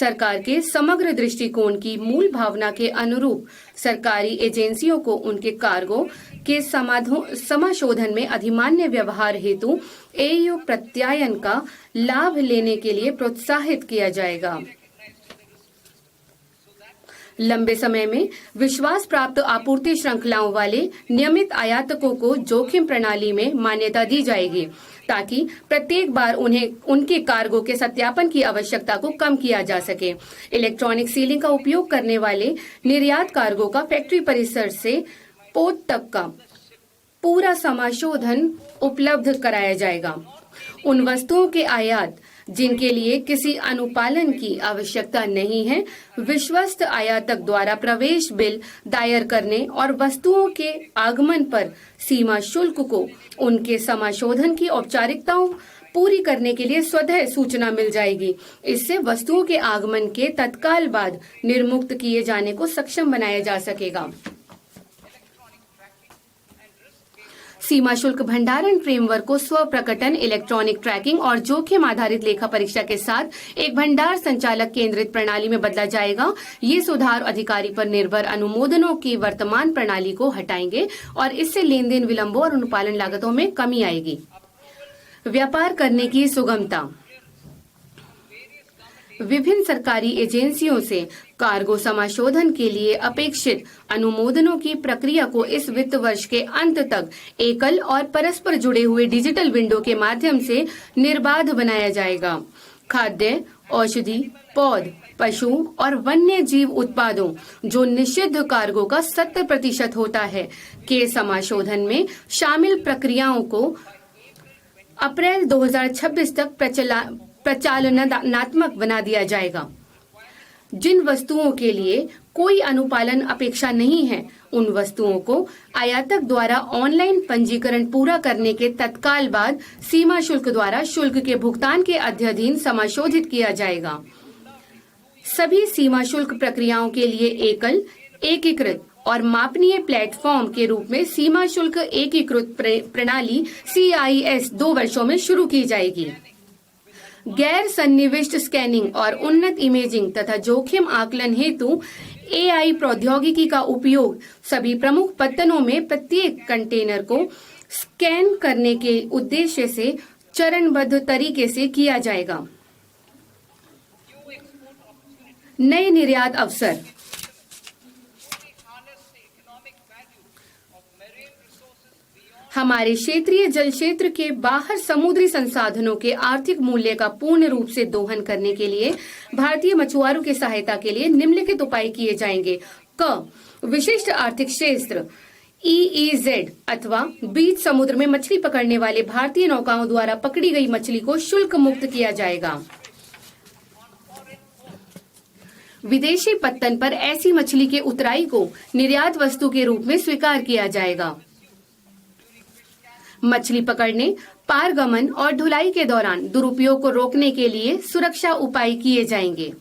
सरकार के समग्र दृष्टिकोण की मूल भावना के अनुरूप सरकारी एजेंसियों को उनके कार्गो के समाशोधन में अधिमान्य व्यवहार हेतु एयू प्रत्यायन का लाभ लेने के लिए प्रोत्साहित किया जाएगा। लंबे समय में विश्वास प्राप्त आपूर्ति श्रृंखलाओं वाले नियमित आयातकों को जोखिम प्रणाली में मान्यता दी जाएगी, ताकि प्रत्येक बार उन्हें उनके कार्गो के सत्यापन की आवश्यकता को कम किया जा सके। इलेक्ट्रॉनिक सीलिंग का उपयोग करने वाले निर्यात कार्गो का फैक्ट्री परिसर से पोर्ट तक का पूरा समाशोधन उपलब्ध कराया जाएगा। उन वस्तुओं के आयात जिनके लिए किसी अनुपालन की आवश्यकता नहीं है, विश्वस्त आयातक द्वारा प्रवेश बिल दायर करने और वस्तुओं के आगमन पर सीमा शुल्क को उनके समाशोधन की औपचारिकताओं पूरी करने के लिए स्वतः सूचना मिल जाएगी। इससे वस्तुओं के आगमन के तत्काल बाद निर्मुक्त किए जाने को सक्षम बनाया जा सकेगा। सीमा शुल्क भंडारण फ्रेमवर्क को स्व प्रकटन, इलेक्ट्रॉनिक ट्रैकिंग और जोखिम आधारित लेखा परीक्षा के साथ एक भंडार संचालक केंद्रित प्रणाली में बदला जाएगा। ये सुधार अधिकारी पर निर्भर अनुमोदनों की वर्तमान प्रणाली को हटाएंगे और इससे लेन देन विलंबों और अनुपालन लागतों में कमी आएगी। व्यापार करने की सुगमता। विभिन्न सरकारी एजेंसियों से कार्गो समाशोधन के लिए अपेक्षित अनुमोदनों की प्रक्रिया को इस वित्त वर्ष के अंत तक एकल और परस्पर जुड़े हुए डिजिटल विंडो के माध्यम से निर्बाध बनाया जाएगा। खाद्य, औषधि, पौध, पशु और वन्य जीव उत्पादों जो निषिद्ध कार्गो का 70% होता है के समाशोधन में शामिल प्रक्रियाओं को अप्रैल 2026 तक प्रचालनात्मक बना दिया जाएगा। जिन वस्तुओं के लिए कोई अनुपालन अपेक्षा नहीं है, उन वस्तुओं को आयातक द्वारा ऑनलाइन पंजीकरण पूरा करने के तत्काल बाद सीमा शुल्क द्वारा शुल्क के भुगतान के अध्ययन समाशोधित किया जाएगा। सभी सीमा शुल्क प्रक्रियाओं के लिए एकल, एकीकृत और मापनीय प्लेटफॉर्म के रूप में सीमा शुल्क एकीकृत प्रणाली CIS 2 वर्षों में शुरू की जाएगी। गैर सन्निविष्ट स्कैनिंग और उन्नत इमेजिंग तथा जोखिम आकलन हेतु AI प्रौद्योगिकी का उपयोग सभी प्रमुख पत्तनों में प्रत्येक कंटेनर को स्कैन करने के उद्देश्य से चरणबद्ध तरीके से किया जाएगा। नए निर्यात अवसर। हमारे क्षेत्रीय जल क्षेत्र के बाहर समुद्री संसाधनों के आर्थिक मूल्य का पूर्ण रूप से दोहन करने के लिए भारतीय मछुआरों की सहायता के लिए निम्नलिखित उपाय किए जाएंगे। विशिष्ट आर्थिक क्षेत्र EEZ अथवा बीच समुद्र में मछली पकड़ने वाले भारतीय नौकाओं द्वारा पकड़ी गई मछली को शुल्क मुक्त किया जाएगा। विदेशी पत्तन पर ऐसी मछली के उतराई को निर्यात वस्तु के रूप में स्वीकार किया जाएगा। मछली पकड़ने, पारगमन और ढुलाई के दौरान दुरुपयोग को रोकने के लिए सुरक्षा उपाय किए जाएंगे।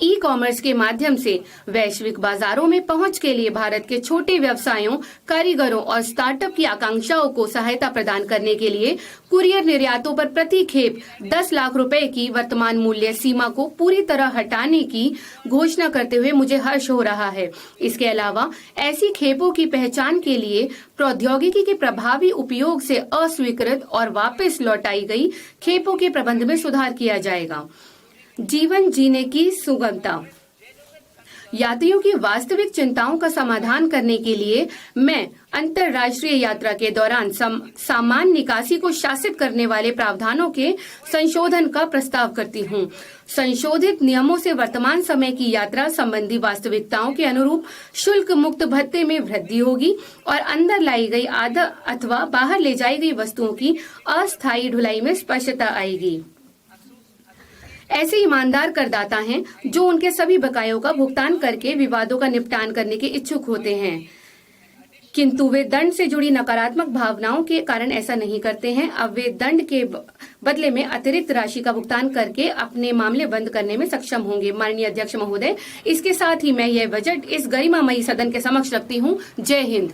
ई-कॉमर्स के माध्यम से वैश्विक बाजारों में पहुंच के लिए भारत के छोटे व्यवसायों, कारीगरों और स्टार्टअप की आकांक्षाओं को सहायता प्रदान करने के लिए कुरियर निर्यातों पर प्रति खेप 10 लाख रुपए की वर्तमान मूल्य सीमा को पूरी तरह हटाने की घोषणा करते हुए मुझे हर्ष हो रहा है। इसके अलावा ऐसी खेपों की पहचान के लिए प्रौद्योगिकी के प्रभावी उपयोग से अस्वीकृत और वापस लौटाई गई खेपों के प्रबंध में सुधार किया जाएगा। जीवन जीने की सुगमता। यात्रियों की वास्तविक चिंताओं का समाधान करने के लिए मैं अंतर्राष्ट्रीय यात्रा के दौरान सामान निकासी को शासित करने वाले प्रावधानों के संशोधन का प्रस्ताव करती हूँ। संशोधित नियमों से वर्तमान समय की यात्रा संबंधी वास्तविकताओं के अनुरूप शुल्क मुक्त भत्ते में वृद्धि होगी और अंदर लाई गई आधा अथवा बाहर ले जाई गई वस्तुओं की अस्थायी ढुलाई में स्पष्टता आएगी। ऐसे ईमानदार करदाता हैं जो उनके सभी बकायों का भुगतान करके विवादों का निपटान करने के इच्छुक होते हैं, किंतु वे दंड से जुड़ी नकारात्मक भावनाओं के कारण ऐसा नहीं करते हैं। अब वे दंड के बदले में अतिरिक्त राशि का भुगतान करके अपने मामले बंद करने में सक्षम होंगे। माननीय अध्यक्ष महोदय, इसके साथ ही मैं यह बजट इस गरिमामयी सदन के समक्ष रखती हूँ। जय हिंद।